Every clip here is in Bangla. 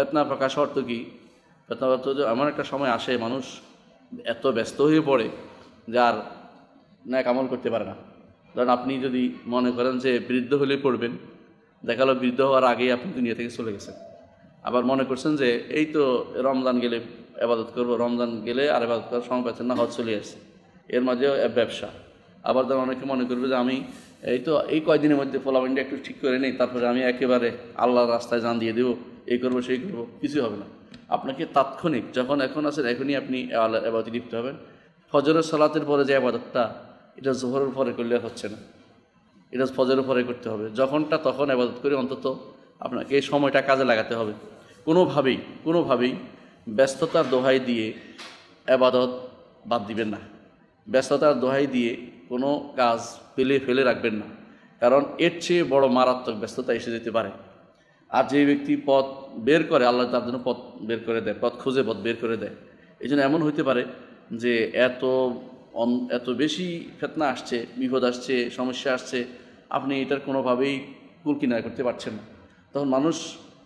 ফিতনা প্রকাশ অর্থ কি? ফিতনা অর্থ যে এমন একটা সময় আসে মানুষ এত ব্যস্ত হয়ে পড়ে যে আর ন্যাক আমল করতে পারে না। ধরেন আপনি যদি মনে করেন যে বৃদ্ধ হলে পড়বেন, দেখা গেল বৃদ্ধ হওয়ার আগেই আপনি দুনিয়া থেকে চলে গেছেন। আবার মনে করছেন যে এই তো রমজান গেলে এবাদত করবো, রমজান গেলে আর এবাদত করার সময় পাচ্ছেন না, হজ চলে আসছে, এর মাঝে ব্যবসা। আবার ধরেন অনেকে মনে করবে যে আমি এই তো এই কয়দিনের মধ্যে ফলাফলটা একটু ঠিক করে নেই, তারপরে আমি একেবারে আল্লাহর রাস্তায় জান দিয়ে দেবো, এই করবো সেই করবো, কিছু হবে না। আপনাকে তাৎক্ষণিক যখন এখন আছেন এখনই আপনি আল্লাহর ইবাদতে লিপ্ত হবেন। ফজরের সালাতের পরে যে ইবাদতটা, এটা জোহরের পরে করলে হচ্ছে না, এটা ফজরের পরে করতে হবে। যখনটা তখন ইবাদত করে অন্তত আপনাকে এই সময়টা কাজে লাগাতে হবে। কোনোভাবেই ব্যস্ততার দোহাই দিয়ে ইবাদত বাদ দিবেন না। ব্যস্ততার দোহাই দিয়ে কোনো কাজ ফেলে রাখবেন না, কারণ এর চেয়ে বড় মারাত্মক ব্যস্ততা এসে যেতে পারে। আর যে ব্যক্তি পথ বের করে, আল্লাহ তার জন্য পথ বের করে দেয়, পথ খুঁজে পথ বের করে দেয়। এই জন্য এমন হইতে পারে যে এত বেশি ফিতনা আসছে, বিপদ আসছে, সমস্যা আসছে, আপনি এটার কোনোভাবেই কুল কিনারা করতে পারছেন না। তখন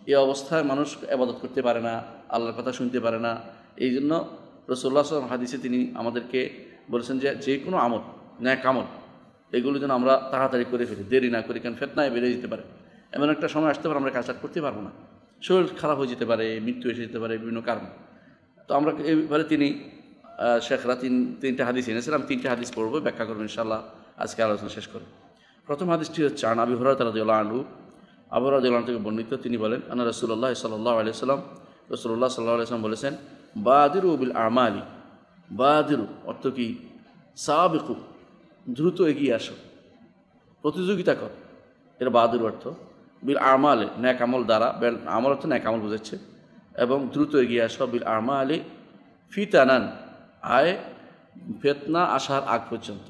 এই অবস্থায় মানুষ ইবাদত করতে পারে না, আল্লাহর কথা শুনতে পারে না। এই জন্য রাসূলুল্লাহ সাল্লাল্লাহু আলাইহি ওয়াসাল্লাম হাদিসে তিনি আমাদেরকে বলেছেন যে কোনো আমল, ন্যাক আমল, এগুলো যেন আমরা তাড়াতাড়ি করে ফেলি, দেরি না করি, কারণ ফিতনায় বেড়ে যেতে পারে। এমন একটা সময় আসতে পারে আমরা কাজটা করতে পারবো না, শরীর খারাপ হয়ে যেতে পারে, মৃত্যু এসে যেতে পারে, বিভিন্ন কারণ। তো আমরা এবারে তিনি শেখরা তিনটা হাদিস এনেছেন, আমি তিনটা হাদিস পড়বো, ব্যাখ্যা করবো ইনশাআল্লাহ, আজকে আলোচনা শেষ করব। প্রথম হাদিসটি হচ্ছে আন আবি হুরায়রা রাদিয়াল্লাহু আনহু, আবু হুরায়রা রাদিয়াল্লাহু আনহু থেকে বর্ণিত, তিনি বলেন আন্না রাসূলুল্লাহ সাল্লাল্লাহু আলাইহি ওয়াসাল্লাম, রাসূলুল্লাহ সাল্লাল্লাহু আলাইহি ওয়াসাল্লাম বলেছেন, বাদিরু বিল আমালি, বাদিরু অর্থ কি? সাবিকু, দ্রুত এগিয়ে আসো, প্রতিযোগিতা কর, এর বাদিরু অর্থ। বিল আমালে, ন্যাক আমল দ্বারা, আমল অর্থ ন্যাক আমল বোঝাচ্ছে, এবং দ্রুত এগিয়ে আসো, বিল আমালে ফিতানান, ফিতনা আসার আগ পর্যন্ত,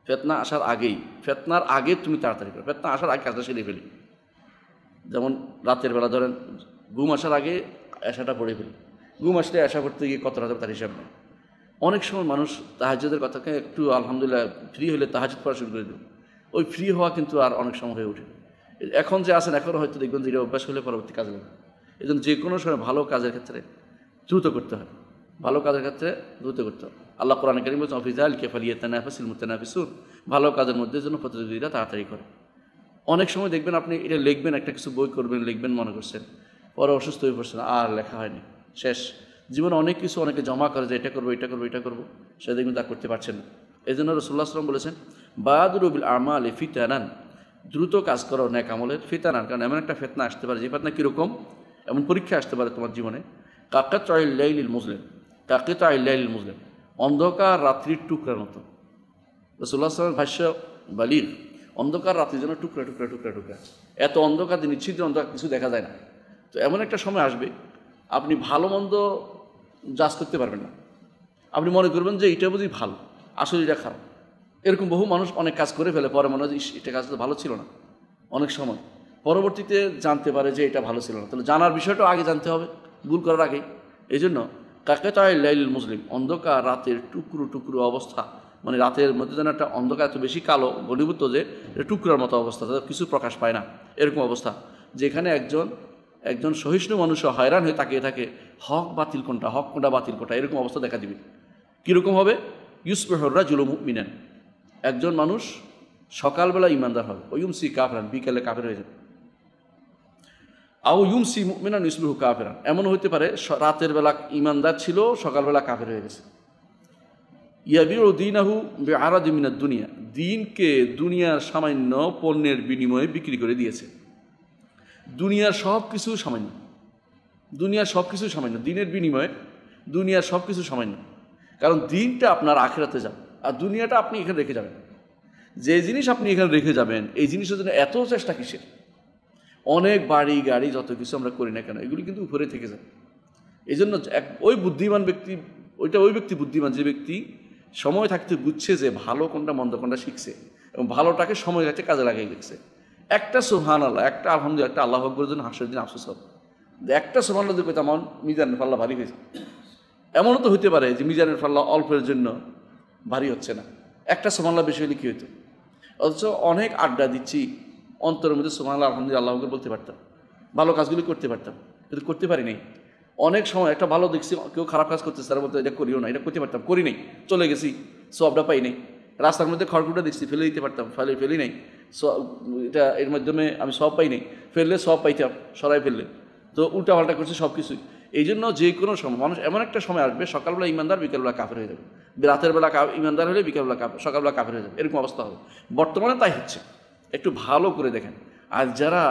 ফিতনা আসার আগেই, ফিতনার আগে তুমি তাড়াতাড়ি করো, ফিতনা আসার আগে কাজটা সেরে ফেলি। যেমন রাতের বেলা ধরেন ঘুম আসার আগে আশাটা পড়ে ফেলি, ঘুম আসলে আশা করতে গিয়ে কত রাতে তার হিসাব নেই। অনেক সময় মানুষ তাহাজ্জুদের কথাকে একটু আলহামদুলিল্লাহ ফ্রি হলে তাহাজ্জুদ পড়া শুরু করে দেব, ওই ফ্রি হওয়া কিন্তু আর অনেক সময় হয়ে ওঠে। এখন যে আছেন এখনও হয়তো দেখবেন যে এটা অভ্যাস হলে পরবর্তী কাজে লাগে। এই জন্য যে কোনো সময় ভালো কাজের ক্ষেত্রে দ্রুত করতে হয়, ভালো কাজের ক্ষেত্রে দ্রুত করতে হয়। আল্লাহ কোরআনে কারীমে বলেছেন ফি যালিকা ফালিয়াতানাফাসিল মুতানাফিসুন, ভালো কাজের মধ্যে যেন প্রতিযোগিতা তাড়াতাড়ি করে। অনেক সময় দেখবেন আপনি এটা লিখবেন, একটা কিছু বই করবেন, লিখবেন মনে করছেন, পরে অসুস্থ হয়ে পড়ছেন, আর লেখা হয়নি, শেষ। জীবনে অনেক কিছু অনেকে জমা করে যে এটা করবো এটা করবো এটা করবো, সে দেখবেন তা করতে পারছেন না। এই জন্য রাসূলুল্লাহ সাল্লাল্লাহু আলাইহি ওয়াসাল্লাম বলেছেন বাদিরু বিল আমালি ফিতানান, দ্রুত কাজ করো ন্যাক আমলের, ফিতানান, কারণ এমন একটা ফিতনা আসতে পারে, যে ফিতনা কীরকম, এমন পরীক্ষা আসতে পারে তোমার জীবনে, কাকিতাইল লাইলিল মুজলিম, কাকিতাইল লাইলিল মুজলিম, অন্ধকার রাত্রির টুকরার মতো। রাসূলুল্লাহ সাল্লাল্লাহু আলাইহি ওয়াসাল্লাম ভাষ্য বালিগ, অন্ধকার রাত্রির জন্য টুকরা টুকরা টুকরা টুকরা, এত অন্ধকার, নিশ্চিত অন্ধকার, কিছু দেখা যায় না। তো এমন একটা সময় আসবে আপনি ভালো মন্দ জাজ করতে পারবেন না, আপনি মনে করবেন যে এটা বুঝি ভালো, আসলে এটা খারাপ। এরকম বহু মানুষ অনেক কাজ করে ফেলে, পরে মনে হয় যে এটা কাজ তো ভালো ছিল না, অনেক সময় পরবর্তীতে জানতে পারে যে এটা ভালো ছিল না। তাহলে জানার বিষয়টা আগে জানতে হবে, ভুল করার আগে। এই জন্য কাকিতাইল লাইলিল মুজলিম, অন্ধকার রাতের টুকরো টুকরো অবস্থা, মানে রাতের মধ্যে যেন একটা অন্ধকার এত বেশি কালো ঘনীভূত যে টুকরার মতো অবস্থা, তাদের কিছু প্রকাশ পায় না, এরকম অবস্থা, যেখানে একজন সহিষ্ণু মানুষও হয়রান হয়ে তাকিয়ে থাকে, হক বাতিল কোনটা, হক কোনটা বাতিল কোনটা, এরকম অবস্থা দেখা দিবে। কীরকম হবে? ইউসবিহু রাজুলু মুমিনান, একজন মানুষ সকালবেলা ইমানদার হবে, ও ইউমসি কাফিরান, বিকেলে কাফের হয়ে যাবে। আও ইউমসি মুমিনান ইউসবিহু কাফিরান, এমন হইতে পারে রাতের বেলা ইমানদার ছিল, সকালবেলা কাফের হয়ে গেছে। ইয়াবিউ দীনাহু বিআরাদি মিনাদ দুনিয়া, দিনকে দুনিয়ার সামান্য পণ্যের বিনিময়ে বিক্রি করে দিয়েছে। দুনিয়ার সব কিছু সামান্য, দুনিয়ার সব কিছু সামান্য, দিনের বিনিময়ে দুনিয়ার সব কিছু সামান্য। কারণ দিনটা আপনার আখিরাতে যাবে, আর দুনিয়াটা আপনি এখানে রেখে যাবেন। যে জিনিস আপনি এখানে রেখে যাবেন, এই জিনিসের জন্য এত চেষ্টা কিসের? অনেক বাড়ি গাড়ি যত কিছু আমরা করি না কেন, এগুলি কিন্তু উপরে থেকে যায়। এই জন্য ওই বুদ্ধিমান ব্যক্তি, ওই ব্যক্তি বুদ্ধিমান, যে ব্যক্তি সময় থাকতে বুঝছে যে ভালো কোনটা মন্দ কোনটা শিখছে, এবং ভালোটাকে সময় যাচ্ছে কাজে লাগিয়ে দেখছে। একটা সুবহানাল্লাহ, একটা আলহামদুলিল্লাহ, একটা আল্লাহু আকবার জন্য হাসরের দিন আফসোস হবে। একটা সুবহানাল্লাহ দিয়ে আমার মিজানের পাল্লা ভারী হয়েছে, এমনও তো হতে পারে যে মিজানের পাল্লা অল্পের জন্য ভারী হচ্ছে না, একটা সুবহানাল্লাহ বেশি হলে কী হতো? অথচ অনেক আড্ডা দিচ্ছি, অন্তরের মধ্যে সুবহানাল্লাহ আলহামদুলিল্লাহ আল্লাহু আকবার বলতে পারতাম, ভালো কাজগুলি করতে পারতাম, কিন্তু করতে পারি নাই। অনেক সময় একটা ভালো দেখছি কেউ খারাপ কাজ করতেছে, তারা বলতে এটা করিও না, এটা করতে পারতাম, করি নাই, চলে গেছি, সবটা পাই নাই। রাস্তার মধ্যে খড়কুটা দেখছি, ফেলে দিতে পারতাম, ফেলি নাই, এটা এর মাধ্যমে আমি সব পাই নাই, ফেললে সব পাইতাম, সরাই ফেললে তো উল্টা পাল্টা করছে সব কিছুই। এই জন্য যে কোনো সময় মানুষ এমন একটা সময় আসবে, সকালবেলা ইমানদার বিকেলবেলা কাফের হয়ে যাবে, রাতের বেলা ইমানদার হলে বিকেলবেলা সকালবেলা কাফের হয়ে যাবে, এরকম অবস্থা হবে। বর্তমানে তাই হচ্ছে। একটু ভালো করে দেখেন, আর যারা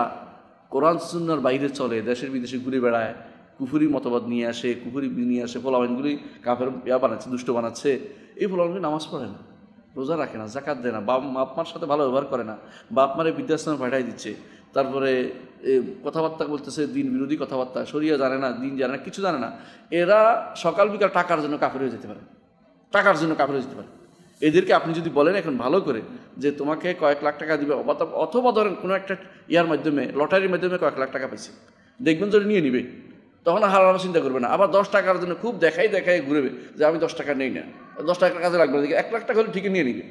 কোরআন সুন্নাহর বাইরে চলে, দেশের বিদেশে ঘুরে বেড়ায়, কুফুরি মতবাদ নিয়ে আসে, কুফুরি নিয়ে আসে, ফলাফানগুলি কাফের বানাচ্ছে, দুষ্ট বানাচ্ছে, এই ফলাফানগুলি নামাজ পড়ে না, রোজা রাখে না, জাকাত দেয় না, বাপ মার সাথে ভালো ব্যবহার করে না, বাপ মারে বৃদ্ধাশ্রমে পাঠাই দিচ্ছে, তারপরে কথাবার্তা বলতেছে দিন বিরোধী কথাবার্তা, শরিয়া জানে না, দিন জানে না, কিছু জানে না। এরা সকাল বিকাল টাকার জন্য কাফের হয়ে যেতে পারে, টাকার জন্য কাফের হয়ে যেতে পারে। এদেরকে আপনি যদি বলেন এখন ভালো করে যে তোমাকে কয়েক লাখ টাকা দিবে, অথবা ধরেন কোনো একটা ইয়ার মাধ্যমে, লটারির মাধ্যমে কয়েক লাখ টাকা পাইছে, দেখবেন যদি নিয়ে নিবে, তখন হারানোর চিন্তা করবে না। আবার 10 টাকার জন্য খুব দেখাই ঘুরবে যে আমি 10 টাকা নেই না, 10 টাকার কাজে লাগবে না, 1 লাখ টাকা হলে ঠিকই নিয়ে নিবে।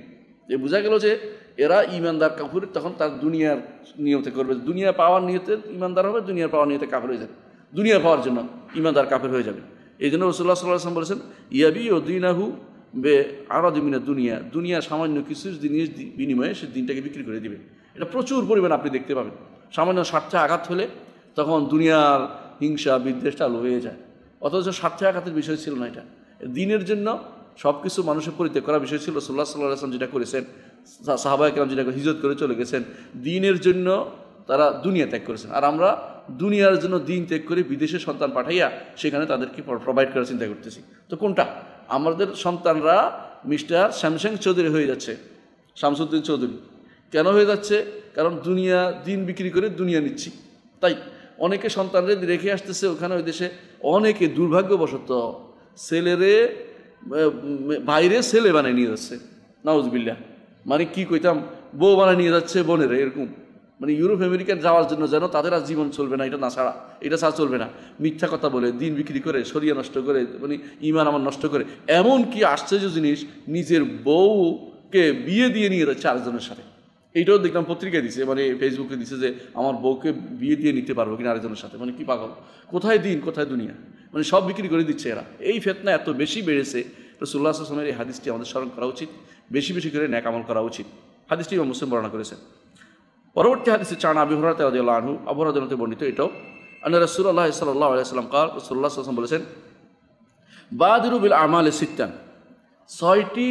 যে বোঝা গেল যে এরা ইমানদার কাফির, তখন তার দুনিয়ার নিয়তে করবে, দুনিয়া পাওয়ার নিয়তে ইমানদার হবে, দুনিয়ার পাওয়ার নিয়তে কাফির হয়ে যাবে, দুনিয়া পাওয়ার জন্য ইমানদার কাফির হয়ে যাবে। এই জন্য রাসূলুল্লাহ সাল্লাল্লাহু আলাইহি ওয়াসাল্লাম বলেছেন ইয়াবি ও দিনাহু বে আরাদিমিনা দুনিয়া, দুনিয়া সামান্য কিছু জিনিস বিনিময়ে সে দিনটাকে বিক্রি করে দিবে। এটা প্রচুর পরিমাণ আপনি দেখতে পাবেন। সামান্য স্বার্থে আঘাত হলে তখন দুনিয়ার হিংসা বিদ্বেষ চালু হয়ে যায়, অথচ স্বার্থে আঘাতের বিষয় ছিল না। এটা দিনের জন্য সব কিছু মানুষের পরিত্যাগ করার বিষয় ছিল। রাসূলুল্লাহ সাল্লাল্লাহু আলাইহি ওয়াসাল্লাম যেটা করেছেন, সাহাবায়ে কেরাম যেটা হিজরত করে চলে গেছেন, দিনের জন্য তারা দুনিয়া ত্যাগ করেছেন। আর আমরা দুনিয়ার জন্য দিন ত্যাগ করে বিদেশে সন্তান পাঠাইয়া সেখানে তাদেরকে প্রোভাইড করার চিন্তা করতেছি। তো কোনটা? আমাদের সন্তানরা মিস্টার শ্যামসিং চৌধুরী হয়ে যাচ্ছে, শামসুদ্দিন চৌধুরী। কেন হয়ে যাচ্ছে? কারণ দুনিয়া দিন বিক্রি করে দুনিয়া নিচ্ছি। তাই অনেকে সন্তানদের রেখে আসতেছে ওখানে, ওই দেশে অনেকে দুর্ভাগ্যবশত ছেলেরে বাইরে ছেলে বানিয়ে নিয়ে যাচ্ছে, নাউজুবিল্লাহ। মানে কি কইতাম, বউ বানিয়ে নিয়ে যাচ্ছে বোনের, এরকম। মানে ইউরোপ আমেরিকান যাওয়ার জন্য যেন তাদের আর জীবন চলবে না, এটা না ছাড়া, এটা ছাড়া চলবে না। মিথ্যা কথা বলে, দিন বিক্রি করে, শরিয়া নষ্ট করে, মানে ইমান আমার নষ্ট করে, এমন কি আশ্চর্য জিনিস, নিজের বউকে বিয়ে দিয়ে নিয়ে যাচ্ছে আরেকজনের সাথে। এইটাও দেখলাম পত্রিকায় দিছে, মানে ফেসবুকে দিছে যে আমার বউকে বিয়ে দিয়ে নিতে পারবো কিনা আরেকজনের সাথে। মানে কি পাগল, কোথায় দিন কোথায় দুনিয়া, মানে সব বিক্রি করে দিচ্ছে এরা। এই ফিতনা এত বেশি বেড়েছে, রাসূলুল্লাহ সাল্লাল্লাহু আলাইহি ওয়াসাল্লামের এই হাদিসটি আমাদের স্মরণ করা উচিত, বেশি বেশি করে নেক আমল করা উচিত। হাদিসটি ইমাম মুসলিম বর্ণনা করেছেন। পরবর্তী হাদিসে চান আবু হুরায়রা রাদিয়াল্লাহু আনহু, আবু হুরায়রা বর্ণিত এটাও, আন্না রাসূলুল্লাহ সাল্লাল্লাহু আলাইহি ওয়াসাল্লাম قال, রাসূলুল্লাহ সাল্লাল্লাহু আলাইহি ওয়াসাল্লাম বলেছেন বাদিরু বিল আমালি সিত্তান, 6টি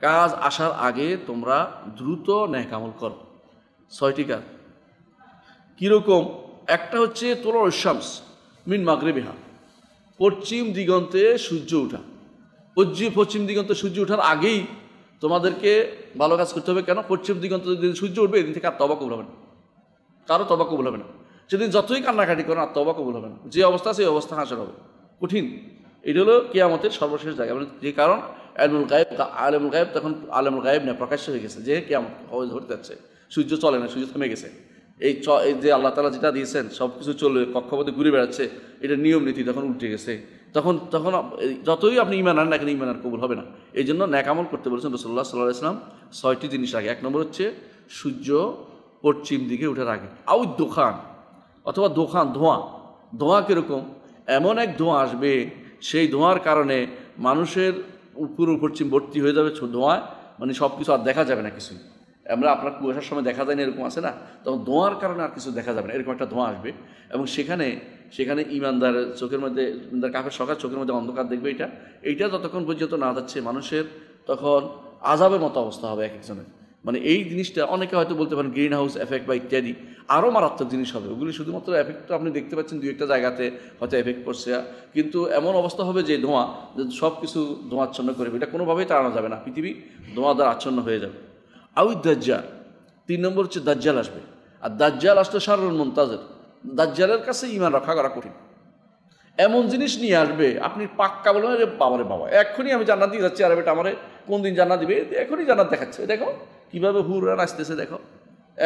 কাজ আসার আগে তোমরা দ্রুত নেক আমল করো। 6টি কাজ কীরকম? একটা হচ্ছে তুলুউশ শামস মিন মাগরিবিহা, পশ্চিম দিগন্তে সূর্য ওঠা। পশ্চিম দিগন্তে সূর্য ওঠার আগেই তোমাদেরকে ভালো কাজ করতে হবে। কেন? পশ্চিম দিগন্তে যদি সূর্য উঠবে, এদিন থেকে আর তওবা কবুল হবে না, কারো তওবা কবুল হবে না। সেদিন যতই কান্নাকাটি করেন আর তওবা কবুল হবে না, যে অবস্থা সেই অবস্থা হাসর হবে, কঠিন। এটা হলো কিয়ামতের সর্বশেষ জায়গা। মানে যে কারণ আলমুল গায়েব তখন আলমুল গায়েব না, প্রকাশ্য হয়ে গেছে যে কিয়ামত ধরতে যাচ্ছে, সূর্য চলে না, সূর্য থেমে গেছে। এই যে আল্লাহ তাআলা যেটা দিয়েছেন সব কিছু চলবে, কক্ষপথে ঘুরে বেড়াচ্ছে, এটা নিয়ম নীতি তখন উল্টে গেছে। তখন যতই আপনি ইমান আনেন না কেন, ইমান আর কবুল হবে না। এই জন্য নেক আমল করতে বলেছেন রাসূলুল্লাহ সাল্লাল্লাহু আলাইহি ওয়াসাল্লাম 6টি জিনিস আগে। 1 নম্বর হচ্ছে সূর্য পশ্চিম দিকে ওঠার আগে। আউ দোকান, অথবা ধোঁয়া কীরকম? এমন এক ধোঁয়া আসবে, সেই ধোঁয়ার কারণে মানুষের উপর পশ্চিম ভর্তি হয়ে যাবে ধোঁয়ায়, মানে সব কিছু আর দেখা যাবে না কিছুই। আপনার কুয়াশার সময় দেখা যায় না, এরকম আছে না, তখন ধোঁয়ার কারণে আর কিছু দেখা যাবে না, এরকম একটা ধোঁয়া আসবে। এবং সেখানে ইমানদার চোখের মধ্যে, কাফের সকাল চোখের মধ্যে অন্ধকার দেখবে। এইটা যতক্ষণ পর্যন্ত না যাচ্ছে মানুষের তখন আযাবের মতো অবস্থা হবে এক একজনের। মানে এই জিনিসটা অনেকে হয়তো বলতে পারেন গ্রিন হাউস এফেক্ট বা ইত্যাদি, আরও মারাত্মক জিনিস হবে। ওগুলি শুধুমাত্র এফেক্ট আপনি দেখতে পাচ্ছেন 2-1টা জায়গাতে হয়তো এফেক্ট করছে, কিন্তু এমন অবস্থা হবে যে ধোঁয়া সব কিছু ধোঁয়াচ্ছন্ন করবে, এটা কোনোভাবেই তাড়ানো যাবে না, পৃথিবী ধোঁয়া দ্বারা আচ্ছন্ন হয়ে যাবে। আউদ দাজ্জাল, 3 নম্বর হচ্ছে দাজ্জাল আসবে। আর দাজ্জাল আসলে শাররুল মুনতাজির, দাজ্জালের কাছে ঈমান রক্ষা করা কঠিন। এমন জিনিস নিয়ে আসবে আপনি পাক্কা বলবেন যে বাবারে বাবা, এক্ষুনি আমি জান্নাত দিয়ে যাচ্ছি, আর এটা আমারে কোন দিন জান্নাত দিবে, এখনই জান্নাত দেখাচ্ছে। দেখো কীভাবে হুররা আসতেছে, দেখো।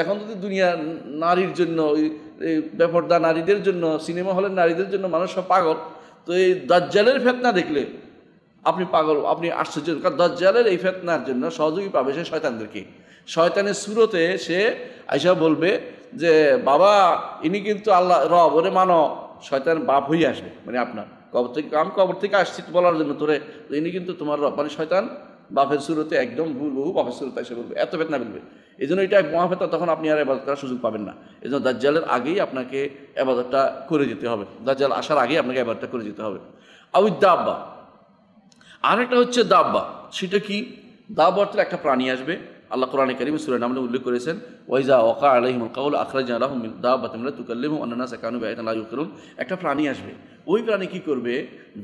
এখন যদি দুনিয়া নারীর জন্য, ওই বেপরদা নারীদের জন্য, সিনেমা হলের নারীদের জন্য মানুষ সব পাগল, তো এই দাজ্জালের ফিতনা দেখলে আপনি পাগল, আপনি আশ্চর্য। কারণ দাজ্জালের এই ফিতনার জন্য সহযোগী পাবে সে শয়তানদেরকে। শয়তানের সুরতে সে আইসা বলবে যে বাবা ইনি কিন্তু আল্লাহ রব, ওরে মানো, শয়তান বাপ হয়ে আসবে, মানে আপনার কবর থেকে, আমি কবর থেকে আসছি বলার জন্য তোরে, ইনি কিন্তু তোমার রব, মানে শয়তান বাপের শুরুতে একদম ভুল বাপের শুরুতে এসে বলবে, এত বেতনা বলবে। এই জন্য এটা মহাফেতনা, তখন আপনি আর ইবাদত করার সুযোগ পাবেন না। এই জন্য দাজ্জালের আগেই আপনাকে ইবাদতটা করে যেতে হবে, দাজ্জাল আসার আগেই আপনাকে ইবাদতটা করে যেতে হবে। আউই দাব্বা, আরেকটা হচ্ছে দাব্বা। সেটা কি? দাব্বা অর্থে একটা প্রাণী আসবে। আল্লাহ কোরআনে কারীমে সূরা নামলে উল্লেখ করেছেন, ওয়াইজা ওয়াকা আলাইহিমুল কাউল আখরাজনা লাহুম মিন দাব্বাতিন লা তুকাল্লিমুহুম আন্না নাসা কানু বিআয়াতিনা লা ইউকিনুন। একটা প্রাণী আসবে, ওই প্রাণী কি করবে?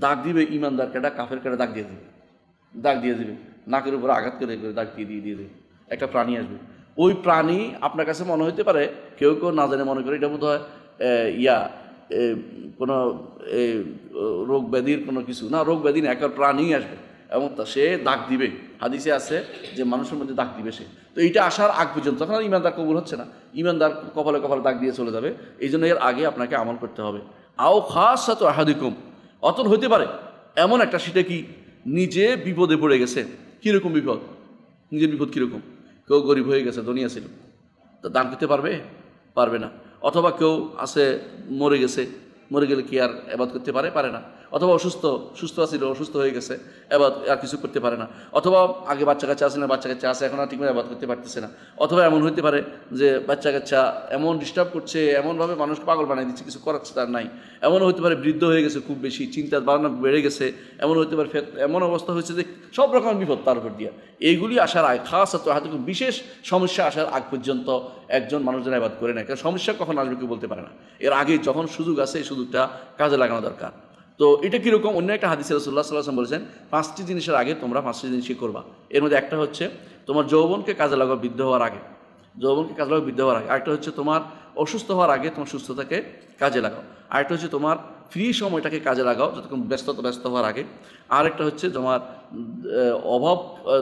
দাগ দিবে, ইমানদার কাটা কাফের কাটা দাগ দিয়ে দেবে, দাগ দিয়ে দেবে, নাকের উপরে আঘাত করে দাগ দিয়ে দেবে। একটা প্রাণী আসবে, ওই প্রাণী আপনার কাছে মনে হতে পারে, কেউ কেউ না জানে মনে করে এটা বোধ হয় কোনো রোগ ব্যাধির কোনো কিছু না, রোগ ব্যাধি না, একটা প্রাণী আসবে এবং সে দাগ দিবে। হাদিসে আছে যে মানুষের মধ্যে দাগ দিবে সে। তো এইটা আসার আগ পর্যন্ত তখন ইমানদার কবুল হচ্ছে না, ইমানদার কপালে কপালে দাগ দিয়ে চলে যাবে। এই জন্য এর আগে আপনাকে আমল করতে হবে। আও খাসাতু আহাদিকুম, অতন হতে পারে এমন একটা, সেটা কি? নিজে বিপদে পড়ে গেছে। কীরকম বিপদ? নিজের বিপদ কীরকম? কেউ গরিব হয়ে গেছে, দুনিয়া ছিল, তা দান করতে পারবে? পারবে না। অথবা কেউ আছে মরে গেছে, মরে গেলে কি আর এবাদ করতে পারে? পারে না। অথবা সুস্থ আছিল, অসুস্থ হয়ে গেছে, এবাদ আর কিছু করতে পারে না। অথবা আগে বাচ্চা কাচ্চা আছে না, বাচ্চা কাচ্চা আছে, এখন আর ঠিকমতো এবাদ করতে পারতেছে না। অথবা এমন হইতে পারে যে বাচ্চা কাচ্চা এমন ডিস্টার্ব করছে, এমনভাবে মানুষ পাগল বানিয়ে দিচ্ছে, কিছু করাচ্ছে তার নাই। এমন হতে পারে বৃদ্ধ হয়ে গেছে, খুব বেশি চিন্তার ভাবনা বেড়ে গেছে। এমন হতে পারে এমন অবস্থা হয়েছে যে সব রকম বিপদ তার উপর দিয়া। এইগুলি আসার আগে খাসাতু আহাদিকুম, বিশেষ সমস্যা আসার আগ পর্যন্ত একজন মানুষ যেন ইবাদত করে না। কারণ সমস্যা কখন আসবে কেউ বলতে পারে না। এর আগে যখন সুযোগ আছে এই সুযোগটা কাজে লাগানো দরকার। তো এটা কীরকম? অন্য একটা হাদিসে রাসূলুল্লাহ সাল্লাল্লাহু আলাইহি ওয়াসাল্লাম বলেছেন, 5টি জিনিসের আগে তোমরা 5টি জিনিসই করবা। এর মধ্যে একটা হচ্ছে তোমার যৌবনকে কাজে লাগাও বৃদ্ধ হওয়ার আগে, যৌবনকে কাজে লাগাও বৃদ্ধ হওয়ার আগে। আরেকটা হচ্ছে তোমার অসুস্থ হওয়ার আগে তোমার সুস্থতাকে কাজে লাগাও। আরেকটা হচ্ছে তোমার ফ্রি সময়টাকে কাজে লাগাও যতক্ষণ ব্যস্ত হওয়ার আগে। আরেকটা হচ্ছে তোমার অভাব,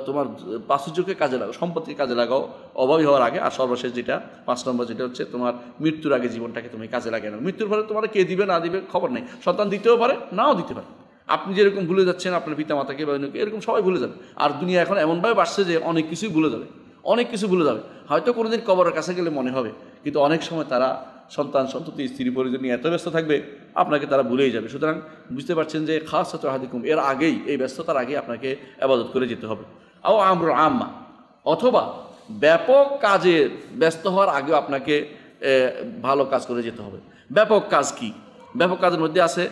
তোমার প্রাচুর্যকে কাজে লাগাও, সম্পত্তিকে কাজে লাগাও অভাবী হওয়ার আগে। আর সর্বশেষ যেটা 5 নম্বর, যেটা হচ্ছে তোমার মৃত্যুর আগে জীবনটাকে তুমি কাজে লাগিয়ে নাও। মৃত্যুর পরে তোমার কে দিবে না দিবে খবর নেই, সন্তান দিতেও পারে নাও দিতে পারে। আপনি যেরকম ভুলে যাচ্ছেন আপনার পিতা মাতাকে বা এরকম সবাই ভুলে যাবে। আর দুনিয়া এখন এমনভাবে বাড়ছে যে অনেক কিছুই ভুলে যাবে, অনেক কিছু ভুলে যাবে। হয়তো কোনোদিন কবরের কাছে গেলে মনে হবে, কিন্তু অনেক সময় তারা সন্তান সন্ততি স্ত্রী পরিজন নিয়ে এত ব্যস্ত থাকবে আপনাকে তারা ভুলেই যাবে। সুতরাং বুঝতে পারছেন যে খাসাতু আহাদিকুম, এর আগেই, এই ব্যস্ততার আগেই আপনাকে ইবাদত করে যেতে হবে। আও আমরুল আম্মা, অথবা ব্যাপক কাজে ব্যস্ত হওয়ার আগেও আপনাকে ভালো কাজ করে যেতে হবে। ব্যাপক কাজ কি? ব্যাপক কাজের মধ্যে আছে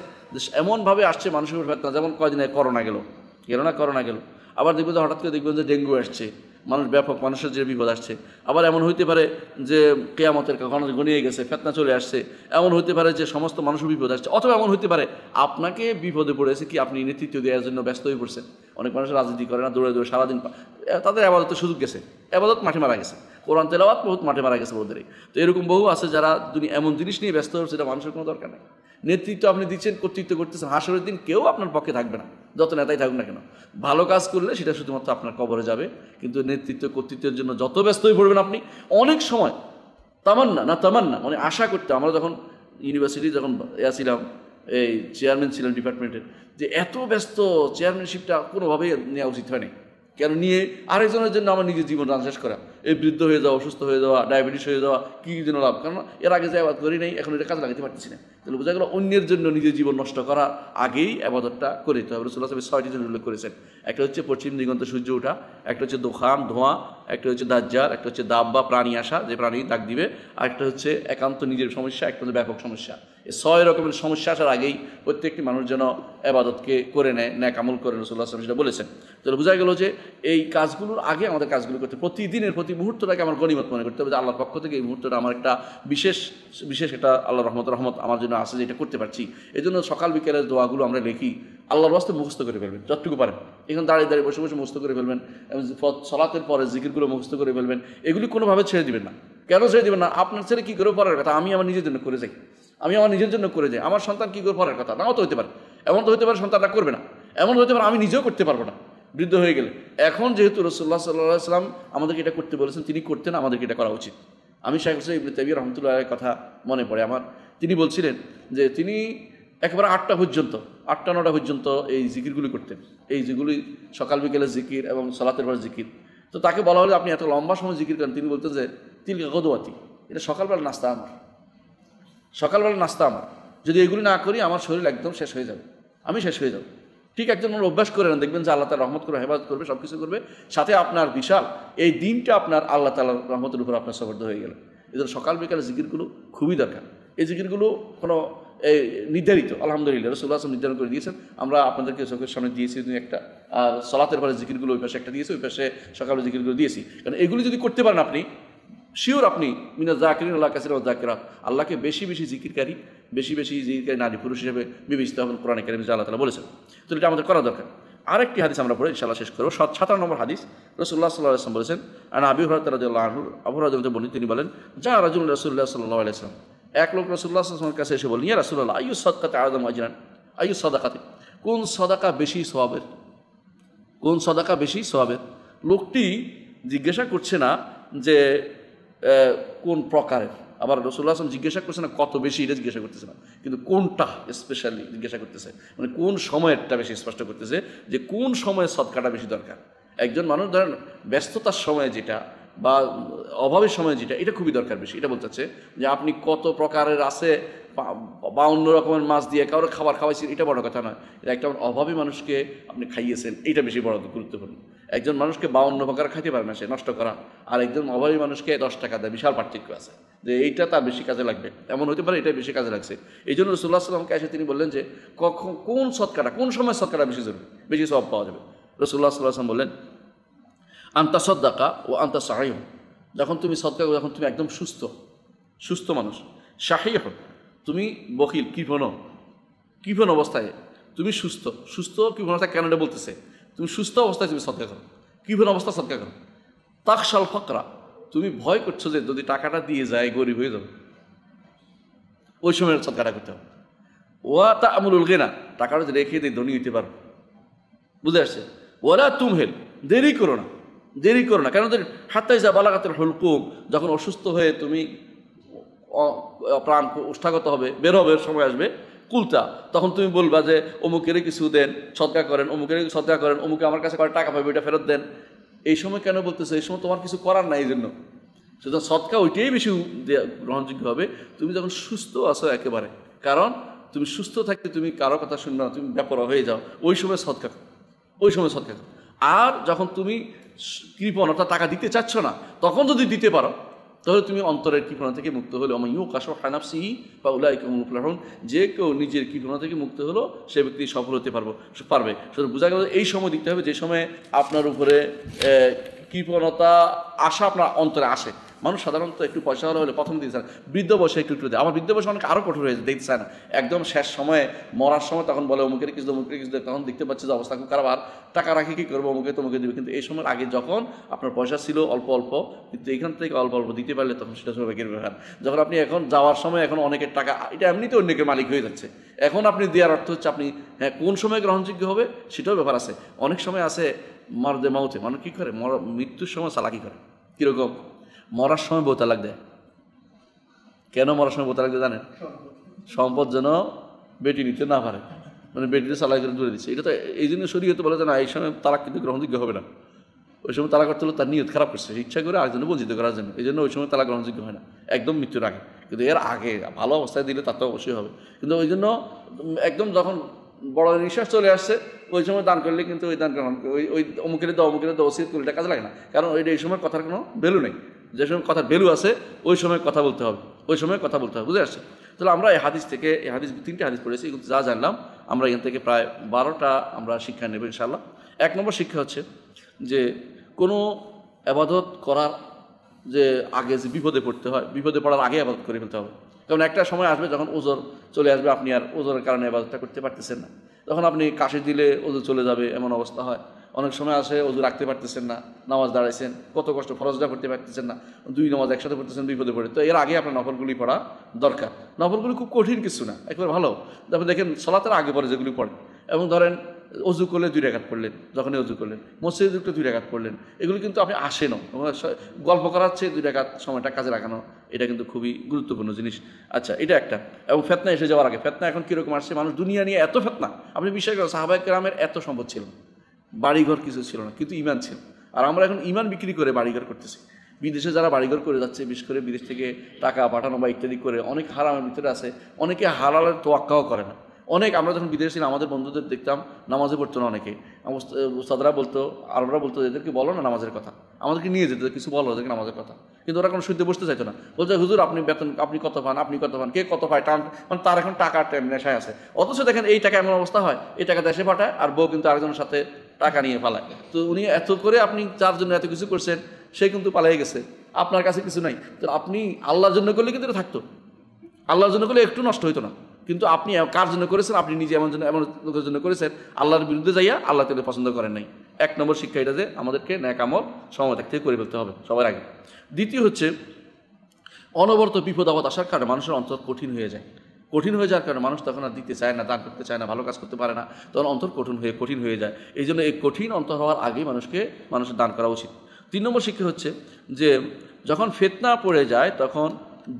এমনভাবে আসছে মানুষের উপর ফেতনা, যেমন কয়দিন আগে করোনা গেল আবার দেখবেন যে হঠাৎ করে দেখবেন যে ডেঙ্গু আসছে, মানুষ ব্যাপক মানুষের যে বিপদ আসছে। আবার এমন হইতে পারে যে কিয়ামতের ঘনিয়ে গেছে, ফেতনা চলে আসছে। এমন হইতে পারে যে সমস্ত মানুষের বিপদ আসছে। অথবা এমন হইতে পারে আপনাকে বিপদে পড়েছে কি, আপনি নেতৃত্ব দেওয়ার জন্য ব্যস্ত হয়ে পড়ছেন। অনেক মানুষ রাজনীতি করে না, দৌড়ে দৌড়ে সারাদিন, তাদের আবাদতের সুযোগ গেছে, আবাদত মাঠে মারা গেছে, কোরআন তেলাওয়াত বহুত মাঠে মারা গেছে ওদেরই। তো এরকম বহু আছে যারা এমন জিনিস নিয়ে ব্যস্ত হচ্ছে যেটা মানুষের কোনো দরকার নেই। নেতৃত্ব আপনি দিচ্ছেন, কর্তৃত্ব করতেছেন, হাসরের দিন কেউ আপনার পক্ষে থাকবে না, যত নেতাই থাকুক না কেন। ভালো কাজ করলে সেটা শুধুমাত্র আপনার কবরে যাবে, কিন্তু নেতৃত্ব কর্তৃত্বের জন্য যত ব্যস্ত হয়ে পড়বেন আপনি। অনেক সময় তামান্না মানে আশা করতে, আমরা যখন ইউনিভার্সিটি যখন ছিলাম, এই চেয়ারম্যান ছিলাম ডিপার্টমেন্টের, যে এত ব্যস্ত চেয়ারম্যানশিপটা কোনোভাবেই নেওয়া উচিত হয়নি। কেন নিয়ে আরেকজনের জন্য আমার নিজের জীবন রান শেষ করা, এই বৃদ্ধ হয়ে যাওয়া, অসুস্থ হয়ে যাওয়া, ডায়াবেটিস হয়ে যাওয়া, কী জন্য লাভ? কারণ এর আগে যে আবাদ করি নাই, এখন এটা কাজে লাগাতে পারতেছি না। তাহলে বোঝা গেল অন্যের জন্য নিজের জীবন নষ্ট করার আগেই আবাদতটা করে দিতে হবে। রাসূলুল্লাহ সাল্লাল্লাহু আলাইহি ওয়াসাল্লাম 6টি জিনিস উল্লেখ করেছেন। একটা হচ্ছে পশ্চিম দিগন্তে সূর্য ওঠা, একটা হচ্ছে ধোঁয়া, একটা হচ্ছে দাজ্জাল, একটা হচ্ছে দাব্বা প্রাণী আসা, যে প্রাণী দাগ দিবে, আর একটা হচ্ছে একান্ত নিজের সমস্যা, একটা হচ্ছে ব্যাপক সমস্যা। এই 6 রকমের সমস্যা আসার আগেই প্রত্যেকটি মানুষ যেন আবাদতকে করে নেয়, নেক আমল করে, রাসূলুল্লাহ সাল্লাল্লাহু আলাইহি ওয়াসাল্লাম সেটা বলেছেন। তাহলে বোঝা গেল যে এই কাজগুলোর আগে আমাদের কাজগুলো করতে, প্রতিদিনের প্রতি মুহূর্তটাকে আমার গনিমত মনে করতে হবে, যে আল্লাহর পক্ষ থেকে এই মুহূর্তটা আমার একটা বিশেষ একটা আল্লাহর রহমত আমার জন্য আছে, যে এটা করতে পারছি। এই জন্য সকাল বিকেলের দোয়াগুলো আমরা লিখি, আল্লাহর রাস্তায় মুখস্থ করে ফেলবেন যতটুকু পারেন। এখন দাঁড়িয়ে বসে মুখস্থ করে ফেলবেন, সালাতের পরে জিকিরগুলো মুখস্থ করে ফেলবেন। এগুলি কোনোভাবে ছেড়ে দিবেন না। কেন ছেড়ে দিবেন না? আপনার ছেলে কী করে পড়ার কথা, আমি আমার নিজের জন্য করে যাই, আমার সন্তান কী করে পড়ার কথা, নাও তো হতে পারে। এমন তো হতে পারে সন্তানটা করবে না, এমন হতে পারে আমি নিজেও করতে পারবো না বৃদ্ধ হয়ে গেলে। এখন যেহেতু রাসূলুল্লাহ সাল্লাল্লাহু আলাইহি ওয়াসাল্লাম আমাদেরকে এটা করতে বলেছেন, তিনি করতেন, আমাদেরকে এটা করা উচিত। আমি শাইখ হোসেন ইবনে তাইমিয়া রাহমাতুল্লাহির কথা মনে পড়ে আমার। তিনি বলছিলেন যে তিনি একেবারে 8টা 9টা পর্যন্ত এই জিকিরগুলি করতেন, এই যেগুলি সকাল বিকেলের জিকির এবং সালাতের পর জিকির। তো তাকে বলা হলে আপনি এত লম্বা সময় জিকির করেন, তিনি বলতেন যে তিলকা গদওয়াতি, এটা সকালবেলা নাস্তা আমার। যদি এগুলি না করি আমার শরীর একদম শেষ হয়ে যাবে, আমি শেষ হয়ে যাব। ঠিক একজন মানুষ অভ্যাস করে নেন, দেখবেন যে আল্লাহ তাআলা রহমত করে হেফাজত করবে, সব কিছু করবে, সাথে আপনার বিশাল এই দিনটা আপনার আল্লাহ তাআলার রহমতের উপর আপনার সবর্দ হয়ে গেল। এদের সকাল বিকালের জিকিরগুলো খুবই দরকার। এই জিকিরগুলো কোনো নির্ধারিত, আলহামদুলিল্লাহ রাসূলুল্লাহ সাল্লাল্লাহু আলাইহি ওয়াসাল্লাম নির্ধারণ করে দিয়েছেন। আমরা আপনাদেরকে চোখের সামনে দিয়েছি একটা, সালাতের পরে জিকিরগুলো ওই পাশে একটা দিয়েছি, ওই পাশে সকালের জিকিরগুলো দিয়েছি। কারণ এগুলি যদি করতে পারেন আপনি শিওর আপনি মিনা জাকিরিন আল্লাহ কাসিরা ওয়া জাকিরাত, আল্লাহকে বেশি বেশি জিকিরকারী, বেশি বেশি জিকিরকারী নারী পুরুষ হিসেবে বিবেচিত হবেন কোরআনে কারিমে আল্লাহ তাআলা বলেছেন। তো এটা আমাদের করা দরকার। আরেকটি হাদিস আমরা পড়ে ইনশাআল্লাহ শেষ করব। 57 নম্বর হাদিস, রাসূলুল্লাহ সাল্লাল্লাহু আলাইহি ওয়াসাল্লাম বলেছেন, আন আবি হুরায়রা রাদিয়াল্লাহু আনহু, আবু হুরায়রা বলেন, তিনি বলেন, যা রাজুল রাসূলুল্লাহ সাল্লাল্লাহু আলাইহি ওয়াসাল্লাম, এক লোক রাসূলুল্লাহ সাল্লাল্লাহু আলাইহি ওয়াসাল্লামের কাছে এসে বললেন, ইয়া রাসূলুল্লাহ, আইয়ু সাদকাতি আযম আজরান, আইয়ু সাদাকাতি, কোন সাদাকা বেশি সওয়াবের, কোন সাদাকা বেশি সওয়াবের। লোকটি জিজ্ঞাসা করছে না যে কোন প্রকারের, আবার রাসূলুল্লাহ সাল্লাল্লাহু আলাইহি ওয়াসাল্লাম জিজ্ঞাসা করছে না কত বেশি, এটা জিজ্ঞাসা করতেছে না, কিন্তু কোনটা স্পেশালি জিজ্ঞাসা করতেছে, মানে কোন সময়েরটা বেশি স্পষ্ট করতেছে, যে কোন সময়ে সদকাটা বেশি দরকার। একজন মানুষ ধরেন ব্যস্ততার সময় যেটা বা অভাবের সময় যেটা, এটা খুবই দরকার বেশি। এটা বলতেছে যে আপনি কত প্রকারের আছে 52 রকমের মাছ দিয়ে কারোর খাবার খাওয়াইছেন, এটা বড় কথা নয়। এটা একটা অভাবী মানুষকে আপনি খাইয়েছেন, এইটা বেশি বড় গুরুত্বপূর্ণ। একজন মানুষকে 52 প্রকার খাইতে পারে না, সে নষ্ট করা, আর একজন অভাবী মানুষকে 10 টাকা দেয়, বিশাল পার্থক্য আছে, যে এইটা তার বেশি কাজে লাগবে, এমন হতে পারে এটা বেশি কাজে লাগছে। এই জন্য রাসূলুল্লাহ সাল্লাল্লাহু আলাইহি ওয়াসাল্লামকে এসে তিনি বললেন যে কখন কোন সদকাটা, কোন সময় সদকাটা বেশি জরুরি, বেশি সওয়াব পাওয়া যাবে। রাসূলুল্লাহ সাল্লাল্লাহু আলাইহি ওয়াসাল্লাম বললেন, আনতা সাদাকা ও আনতা সাহিহ, যখন তুমি সদকা, যখন তুমি একদম সুস্থ, সুস্থ মানুষ, সাহিহ, তুমি বকিল কৃপণ অবস্থায় তুমি সুস্থ, সুস্থ কৃপণতা কেন এটা বলতেছে, তুমি সুস্থ অবস্থায় তুমি সদকা করো, কৃপণ অবস্থা সদকা করো। তাকশাল ফকরা, তুমি ভয় করছো যে যদি টাকাটা দিয়ে যায় গরিব হয়ে যাবে, ওই সময় সদকাটা করতে হবে। ওয়া তা'মুলুল গিনা, টাকাটা যদি রেখে দিয়ে ধনী হইতে পারো, বুঝে আসছে। ওয়ালা তুমহিল, দেরি করো না, দেরি করো না, কেন হাত্তা ইযা বালাগাতুল হুলকুম, যখন অসুস্থ হয়ে তুমি প্রাণ ওষ্ঠাগত হবে, বের হবে সময় আসবে, কুলতা, তখন তুমি বলবা যে অমুকের কিছু দেন, সদকা করেন, অমুকের সদকা করেন, অমুকে আমার কাছে করে টাকা পাবে, ওইটা ফেরত দেন। এই সময় কেন বলতেছে, এই সময় তোমার কিছু করার নাই, এই জন্য সুতরাং সদকা ওইটাই বেশি গ্রহণযোগ্য হবে তুমি যখন সুস্থ আছো একেবারে। কারণ তুমি সুস্থ থাকতে তুমি কারো কথা শুনবে না, তুমি বেপরোয়া হয়ে যাও, ওই সময় সদকা, ওই সময় সদকা। আর যখন তুমি কৃপণ অর্থাৎ টাকা দিতে চাচ্ছ না, তখন যদি দিতে পারো, তাহলে তুমি অন্তরের কৃপণতা থেকে মুক্ত হলে, আমার ইউ কাশো হানাফসিহি বা উলাইকা হুমুল মুফলিহুন, যে কেউ নিজের কৃপণতা থেকে মুক্ত হলো সে ব্যক্তি সফল হতে পারবে। শুধু বোঝা গেল এই সময় দিতে হবে যে সময় আপনার উপরে কৃপণতা আশা আপনার অন্তরে আসে। মানুষ সাধারণত একটু পয়সা হলে প্রথম দিন চান, বৃদ্ধ বয়সে একটু দেয়, আমার বৃদ্ধ বয়সে অনেক আরও কঠোর হয়েছে, দেখতে চায় না, একদম শেষ সময়ে মরার সময় তখন বলে অমুকের কিছু অমুকের কিছু, তখন দেখতে পাচ্ছে যে অবস্থা খুব খারাপ, আর টাকা রাখি কী করবো, অমুকে তোমাকে দেবে। কিন্তু এই সময়ের আগে যখন আপনার পয়সা ছিল অল্প অল্প, কিন্তু এখান থেকে অল্প অল্প দিতে পারলে তখন সেটা সৌভাগ্যের ব্যাপার। যখন আপনি এখন যাওয়ার সময় এখন অনেকের টাকা, এটা এমনিতে অন্যকে মালিক হয়ে যাচ্ছে, এখন আপনি দেওয়ার অর্থ হচ্ছে আপনি কোন সময় গ্রহণযোগ্য হবে সেটাও ব্যাপার আছে। অনেক সময় আছে মারদে মাউতে, মানুষ কী করে মৃত্যুর সময় চালাকি করে, কীরকম মরার সময় বউ তালাক দেয়। কেন মরার সময় বউ তালাক দেয় জানেন? সম্পদ যেন বেটি নিতে না পারে, মানে বেটিতে চালাক করে দূরে দিচ্ছে। এটা তো এই জন্য শরীয়তে বলে যে না, এই সময় তালাক কিন্তু গ্রহণযোগ্য হবে না। ওই সময় তালাক করতে হলে তার নিয়ত খারাপ করছে, ইচ্ছা করে আরেকজনে বঞ্চিত করার জন্য, এই জন্য ওই সময় তালাক গ্রহণযোগ্য হয় না, একদম মৃত্যুর আগে। কিন্তু এর আগে ভালো অবস্থায় দিলে তার তো অবশ্যই হবে। কিন্তু ওই জন্য একদম যখন বড় নিঃশ্বাস চলে আসছে ওই সময় দান করলে কিন্তু ওই দান ওই অমুকের দাও ওসিয়ত করলে কাজে লাগে না, কারণ ওইটা এই সময় কথার কোনো ভ্যালু নেই। যে সময় কথার ভ্যালু আছে ওই সময় কথা বলতে হবে, ওই সময় কথা বলতে হবে, বুঝে আসছে? তাহলে আমরা এই হাদিস থেকে, এই হাদিস 3টে হাদিস পড়েছি, কিন্তু যা জানলাম আমরা এখান থেকে প্রায় 12টা আমরা শিক্ষা নেব ইনশাআল্লাহ। 1 নম্বর শিক্ষা হচ্ছে যে কোনো আবাদত করার যে আগে যে বিপদে পড়তে হয়, বিপদে পড়ার আগে আবাদত করে ফেলতে হবে। কারণ একটা সময় আসবে যখন ওজর চলে আসবে, আপনি আর ওজরের কারণে আবাদতটা করতে পারতেছেন না, তখন আপনি কাশি দিলে ওজর চলে যাবে, এমন অবস্থা হয়। অনেক সময় আসে ওজু রাখতে পারতেছেন না, নামাজ দাঁড়াইছেন, কত কষ্ট ফরজটা করতে পারতেছেন না, 2 নামাজ একসাথে পড়তেছেন, বিপদে পড়ে। তো এর আগে আপনার নফলগুলি পড়া দরকার। নফলগুলি খুব কঠিন কিছু না, একবার ভালো। তারপর দেখেন সালাতের আগে পরে যেগুলি পড়েন, এবং ধরেন অজু করলে 2 রাকাত পড়লেন, যখনই অজু করলেন মসজিদে ঢুকলে 2 রাকাত পড়লেন, এগুলো কিন্তু আপনি আসেনও, গল্প করার চেয়ে 2 রাকাত সময়টা কাজে লাগানো, এটা কিন্তু খুবই গুরুত্বপূর্ণ জিনিস। আচ্ছা, এটা একটা। এবং ফেতনা এসে যাওয়ার আগে, ফেতনা এখন কীরকম আসছে, মানুষ দুনিয়া নিয়ে এত ফেতনা, আপনি বিশ্বাস করেন সাহাবায়ে কেরামের এত সম্পদ ছিল না, বাড়িঘর কিছু ছিল না, কিন্তু ইমান ছিল। আর আমরা এখন ইমান বিক্রি করে বাড়িঘর করতেছি। বিদেশে যারা বাড়িঘর করে যাচ্ছে, বিশেষ করে বিদেশ থেকে টাকা পাঠানো বা ইত্যাদি করে অনেক হারামের ভিতরে আছে, অনেকে হালালের তোয়াক্কাও করে না। অনেক আমরা যখন বিদেশে ছিলাম আমাদের বন্ধুদের দেখতাম নামাজে পড়তো না অনেকে, উস্তাদরা বলতো, আরবরা বলতো এদেরকে বলো না নামাজের কথা, আমাদেরকে নিয়ে যেত কিছু বলো ওদেরকে নামাজের কথা, কিন্তু ওরা কোনো শুদ্ধ বসতে চাইতো না। বলছে হুজুর আপনি বেতন আপনি কত পান, আপনি কত পান, কে কত পায়, টান মানে তার এখন টাকার নেশায় আছে। অথচ দেখেন এই টাকা এমন অবস্থা হয়, এই টাকা দেশে পাঠায় আর বউ কিন্তু আরেকজনের সাথে টাকা নিয়ে পালায়। তো উনি এত করে আপনি যার জন্য এত কিছু করছেন সে কিন্তু পালিয়ে গেছে, আপনার কাছে কিছু নাই। তো আপনি আল্লাহর জন্য করলে কিন্তু এটা থাকতো, আল্লাহর জন্য করলে একটু নষ্ট হইতো না। কিন্তু আপনি কার জন্য করেছেন, আপনি নিজে এমন লোকের জন্য করেছেন আল্লাহর বিরুদ্ধে যাইয়া, আল্লাহ তাআলা পছন্দ করেন নাই। এক নম্বর শিক্ষা এটা যে আমাদেরকে নেক আমল সময় থাকতে করে ফেলতে হবে সবার আগে। দ্বিতীয় হচ্ছে অনবরত বিপদ আপদ আসার কারণে মানুষের অন্তর কঠিন হয়ে যায়। কঠিন হয়ে যাওয়ার কারণে মানুষ তখন আর দিতে চায় না, দান করতে চায় না, ভালো কাজ করতে পারে না, তখন অন্তর কঠিন হয়ে যায়। এই জন্য এই কঠিন অন্তর হওয়ার আগেই মানুষের দান করা উচিত। 3 নম্বর শিক্ষা হচ্ছে যে যখন ফিতনা পড়ে যায় তখন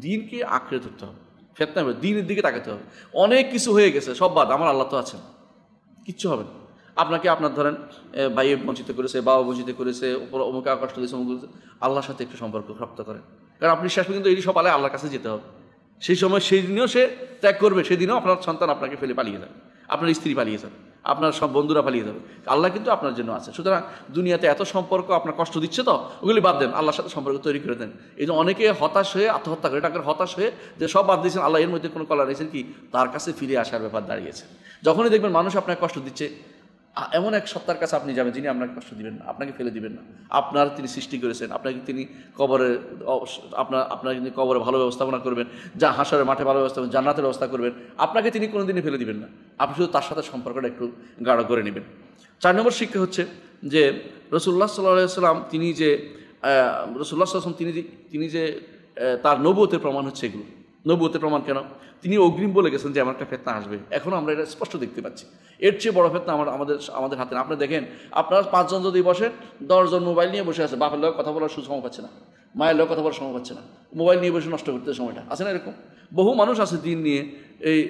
দিনকে আঁকড়ে ধরতে হবে। ফিতনা দিনের দিকে তাকাতে হবে। অনেক কিছু হয়ে গেছে, সব বাদ, আমার আল্লাহ তো আছেন, কিচ্ছু হবে না। আপনাকে আপনার ধরেন ভাইয়ে বঞ্চিত করেছে, বাবা বঞ্চিত করেছে, অমুকে কষ্ট দিয়েছে, অমুক করেছে, আল্লাহর সাথে একটু সম্পর্ক রপ্ত করেন, কারণ আপনি শেষ পর্যন্ত এই সব আল্লাহ আল্লাহর কাছে যেতে হবে। সেই সময় সেই দিনেও সে ত্যাগ করবে, সেদিনও আপনার সন্তান আপনাকে ফেলে পালিয়ে যাবে, আপনার স্ত্রী পালিয়ে যাবে, আপনার সব বন্ধুরা পালিয়ে যাবে। আল্লাহ কিন্তু আপনার জন্য আছে। সুতরাং দুনিয়াতে এত সম্পর্ক আপনার কষ্ট দিচ্ছে, তো ওগুলি বাদ দেন, আল্লাহর সাথে সম্পর্ক তৈরি করে দেন। এই জন্য অনেকে হতাশ হয়ে আত্মহত্যা করে, টাকার হতাশ হয়ে যে সব বাদ দিয়েছেন, আল্লাহ এর মধ্যে কোনো কলা নিয়েছেন কি, তার কাছে ফিরে আসার ব্যাপার দাঁড়িয়েছে। যখনই দেখবেন মানুষ আপনাকে কষ্ট দিচ্ছে, এমন এক সত্তার কাছে আপনি যাবেন যিনি আপনাকে কষ্ট দিবেন না, আপনাকে ফেলে দিবেন না। আপনার তিনি সৃষ্টি করেছেন, আপনাকে তিনি আপনাকে তিনি কবরে ভালো ব্যবস্থাপনা করবেন, যা হাসরের মাঠে ভালো ব্যবস্থাপনা, জান্নাতের ব্যবস্থা করবেন, আপনাকে তিনি কোনোদিনই ফেলে দিবেন না। আপনি শুধু তার সাথে সম্পর্কটা একটু গাঢ় করে নেবেন। 4 নম্বর শিক্ষা হচ্ছে যে রাসূলুল্লাহ সাল্লাল্লাহু আলাইহি ওয়াসাল্লাম তিনি যে তার নবুয়তের প্রমাণ হচ্ছে এগুলো। নবুয়তের প্রমাণ কেন? তিনি অগ্রিম বলে গেছেন যে আমার একটা ফিতনা আসবে, এখনও আমরা এটা স্পষ্ট দেখতে পাচ্ছি। এর চেয়ে বড় ফিতনা আমাদের হাতে না। আপনি দেখেন, আপনার 5 জন যদি বসেন, 10 জন মোবাইল নিয়ে বসে আছে, বাপের লোক কথা বলার সময় পাচ্ছে না, মায়ের লোক কথা বলার সময় পাচ্ছে না, মোবাইল নিয়ে বসে নষ্ট করতে সময়টা আছে না। এরকম বহু মানুষ আছে দিন নিয়ে, এই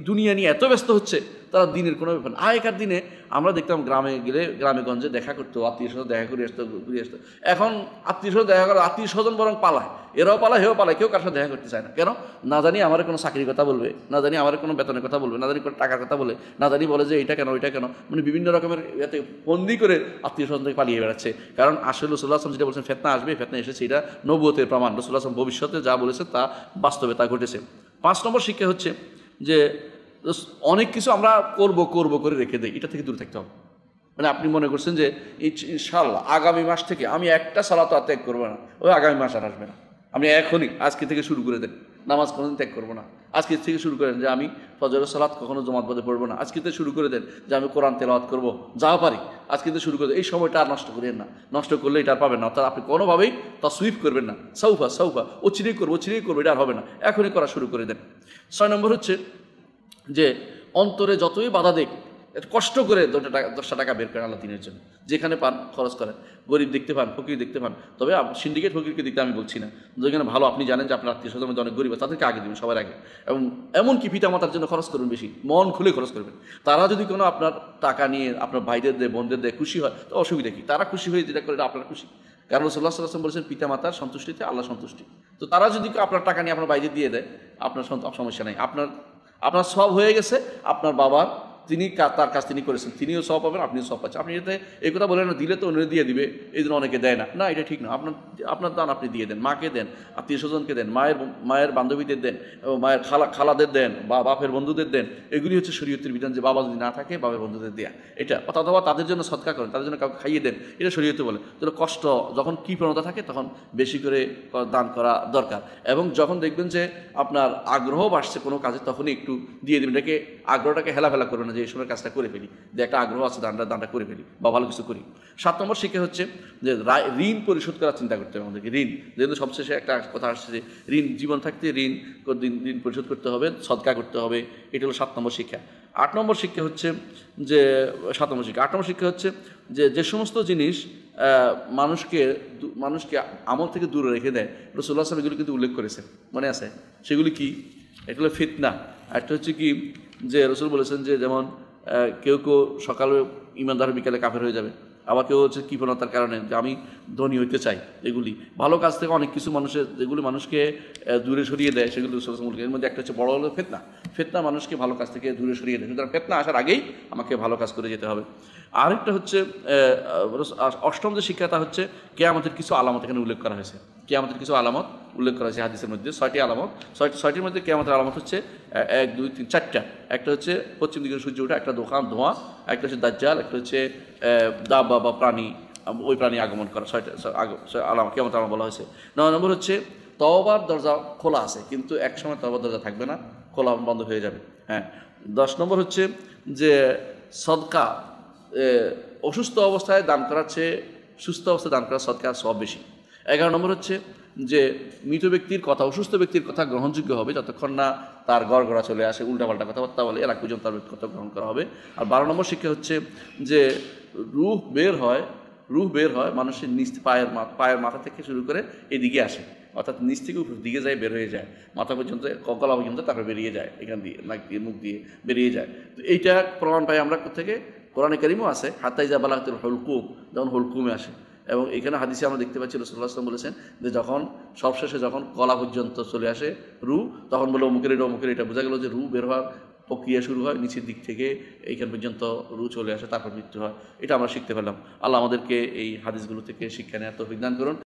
দুনিয়া নিয়ে এত ব্যস্ত হচ্ছে, তারা দিনের কোনো ব্যাপার না। আগেকার দিনে আমরা দেখতাম গ্রামে গেলে গ্রামে গঞ্জে দেখা করতো, আত্মীয় স্বজন দেখা করে আসতো, ঘুরে আসতো। এখন আত্মীয় স্বজন দেখা করে, আত্মীয় স্বজন বরং পালায়, এরাও পালায়, হেও পালায়, কেউ কার সাথে দেখা করতে চায় না। কেন? না জানি আমার কোনো চাকরির কথা বলবে, না জানি আমার কোনো বেতনের কথা বলবে, না জানি কোনো টাকার কথা বলে, না জানি বলে যে এইটা কেন ওইটা কেন, মানে বিভিন্ন রকমের এতে বন্দি করে আত্মীয় স্বজন থেকে পালিয়ে বেড়াচ্ছে। কারণ আসলে রাসূলুল্লাহ সাল্লাল্লাহু আলাইহি ওয়াসাল্লাম যেটা বলছেন ফিতনা আসবে, ফিতনা এসেছে, এটা নবুয়তের প্রমাণ। রাসূলুল্লাহ সাল্লাল্লাহু আলাইহি ওয়াসাল্লাম ভবিষ্যতে যা বলেছে তা বাস্তবে তা ঘটেছে। 5 নম্বর শিক্ষা হচ্ছে যে অনেক কিছু আমরা করব করে রেখে দেই, এটা থেকে দূরে থাকতে হবে। মানে আপনি মনে করছেন যে ইনশাআল্লাহ আগামী মাস থেকে আমি একটা সালাত আর ত্যাগ করবো না, ওই আগামী মাস আর আসবে না। আপনি এখনই আজকে থেকে শুরু করে দেন, নামাজ কোনোদিন ত্যাগ করবো না। আজকে থেকে শুরু করেন যে আমি ফজরের সালাত কখনো জমাত বাদে পড়বো না। আজকে থেকে শুরু করে দেন যে আমি কোরআন তেলাওয়াত করবো, যা পারি আজকে থেকে শুরু করে দেন। এই সময়টা আর নষ্ট করেন না, নষ্ট করলে এটা আর পাবেন না। অর্থাৎ আপনি কোনোভাবেই তা সুইপ করবেন না, সৌফা ও চিরেই করবো এটা আর হবে না, এখনই করা শুরু করে দেন। 6 নম্বর হচ্ছে যে অন্তরে যতই বাধা দেখ, কষ্ট করে 10টা টাকা বের করেন আল্লাহ দিনের জন্য, যেখানে পান খরচ করেন। গরিব দেখতে পান, ফকির দেখতে পান, তবে সিন্ডিকেট ফকিরকে দেখতে আমি বলছি না, যেখানে ভালো আপনি জানেন যে আপনার আত্মীয় স্বজন মধ্যে অনেক গরিব আছে, তাদেরকে আগে দেবেন সবার আগে। এবং এমনকি পিতামাতার জন্য খরচ করবেন, বেশি মন খুলে খরচ করবেন। তারা যদি কোনো আপনার টাকা নিয়ে আপনার ভাইদের দেয়, বোনদের দেয়, খুশি হয়, তো অসুবিধা কি? তারা খুশি হয়ে যেটা করে আপনার খুশি। কারণ রাসূলুল্লাহ সাল্লাল্লাহু আলাইহি ওয়াসাল্লাম বলেছেন পিতামাতার সন্তুষ্টিতে আল্লাহ সন্তুষ্টি। তো তারা যদি আপনার টাকা নিয়ে আপনার ভাইদের দিয়ে দেয়, আপনার সমস্যা নেই, আপনার সব হয়ে গেছে। আপনার বাবার তার কাজ তিনি করেছেন, তিনিও সব পাবেন, আপনিও সব পাচ্ছেন। আপনি যাতে এই কথা বলেন না দিলে তো অন্য দিয়ে দিবে, এই জন্য অনেকে দেয় না, এটা ঠিক না। আপনার দান আপনি দিয়ে দেন, মাকে দেন, আত্মীয় স্বজনকে দেন, মায়ের বান্ধবীদের দেন, এবং মায়ের খালাদের দেন, বা বাপের বন্ধুদের দেন। এগুলি হচ্ছে শরীয়তের বিধান, যে বাবা যদি না থাকে বাপের বন্ধুদের দেয়া, এটা অথবা তাদের জন্য সদকা করেন, তাদের জন্য কাউকে খাইয়ে দেন, এটা শরীয়তে বলে। তাহলে কষ্ট যখন কী প্রণতা থাকে তখন বেশি করে দান করা দরকার। এবং যখন দেখবেন যে আপনার আগ্রহ বাড়ছে কোনো কাজে, তখনই একটু দিয়ে দেবেন। এটাকে আগ্রহটাকে হেলাফেলা করবেন না যে এই সময় কাজটা করে ফেলি, যে একটা আগ্রহ আছে দানটা করে ফেলি বা ভালো কিছু করি। 7 নম্বর শিক্ষা হচ্ছে যে ঋণ পরিশোধ করার চিন্তা করতে হবে আমাদেরকে। ঋণ যেহেতু সবশেষে একটা কথা আসছে যে ঋণ জীবন থাকতে ঋণ পরিশোধ করতে হবে, সদকা করতে হবে, এটা হলো 7 নম্বর শিক্ষা। 8 নম্বর শিক্ষা হচ্ছে যে 7 নম্বর শিক্ষা 8 নম্বর শিক্ষা হচ্ছে যে সমস্ত জিনিস মানুষকে আমল থেকে দূরে রেখে দেয়, রাসূলুল্লাহ সাল্লাল্লাহু আলাইহি ওয়াসাল্লাম এগুলো কিন্তু উল্লেখ করেছেন, মনে আছে? সেগুলি কি? এটা হলো ফিতনা। একটা হচ্ছে কি যে রাসূল বলেছেন যে যেমন কেউ সকালে ঈমানদার বিকালে কাফের হয়ে যাবে, আবার কেউ হচ্ছে কৃপণতার কারণে যে আমি ধনী হইতে চাই, এগুলি ভালো কাজ থেকে অনেক কিছু মানুষের যেগুলি মানুষকে দূরে সরিয়ে দেয় সেগুলি রসুল। এর মধ্যে একটা হচ্ছে বড় হলো ফিতনা। ফিতনা মানুষকে ভালো কাজ থেকে দূরে সরিয়ে দেয়, সুতরাং ফিতনা আসার আগেই আমাকে ভালো কাজ করে যেতে হবে। আরেকটা হচ্ছে অষ্টম যে শিক্ষা তা হচ্ছে কিয়ামতের কিছু আলামত এখানে উল্লেখ করা হয়েছে। কিয়ামতের কিছু আলামত উল্লেখ করা হয়েছে হাদিসের মধ্যে, 6টি আলামত। ছয়টির মধ্যে কিয়ামতের আলামত হচ্ছে 1, 2, 3, 4টা। একটা হচ্ছে পশ্চিম দিকে সূর্য ওঠা, একটা ধোঁয়া, একটা হচ্ছে দাজ্জাল, একটা হচ্ছে দাবা বা প্রাণী, ওই প্রাণী আগমন করা। 6টা আলামত, কিয়ামতের আলামত বলা হয়েছে। 9 নম্বর হচ্ছে তওবার দরজা খোলা আছে, কিন্তু একসময় তওবার দরজা থাকবে না, খোলা বন্ধ হয়ে যাবে। হ্যাঁ। 10 নম্বর হচ্ছে যে সদকা অসুস্থ অবস্থায় দান করার চেয়ে সুস্থ অবস্থায় দান করার সদকা সব বেশি। 11 নম্বর হচ্ছে যে মৃত ব্যক্তির কথা, অসুস্থ ব্যক্তির কথা গ্রহণযোগ্য হবে যতক্ষণ না তার গড়গড়া চলে আসে, উল্টাপাল্টা কথাবার্তা বলে, এর আগ পর্যন্ত তার কথা গ্রহণ করা হবে। আর 12 নম্বর শিক্ষা হচ্ছে যে রূহ বের হয় মানুষের নিচ পায়ের মাথা থেকে শুরু করে এদিকে আসে, অর্থাৎ নিচ থেকে উপর দিকে যায়, বের হয়ে যায় মাথা পর্যন্ত, গলা পর্যন্ত, তারপর বেরিয়ে যায় এখান দিয়ে, নাক দিয়ে, মুখ দিয়ে বেরিয়ে যায়। তো এইটা প্রমাণ পাই আমরা থেকে, কোরআনে কারিমও আছে হাত্তা ইযা বালাগাতিল হুলকুম, যখন হুলকুমে আসে। এবং এখানে হাদিসে আমরা দেখতে পাচ্ছি রাসূলুল্লাহ সাল্লাল্লাহু আলাইহি ওয়াসাল্লাম বলেছেন যে সবশেষে যখন গলা পর্যন্ত চলে আসে রূহ, তখন বলে অমুকের এটা বোঝা গেল যে রূহ বের হওয়ার প্রক্রিয়া শুরু হয় নিচের দিক থেকে, এইখান পর্যন্ত রূহ চলে আসে, তারপর মৃত্যু হয়। এটা আমরা শিখতে পেলাম। আল্লাহ আমাদেরকে এই হাদিসগুলো থেকে শিক্ষা নেওয়ার তৌফিক দান করুন।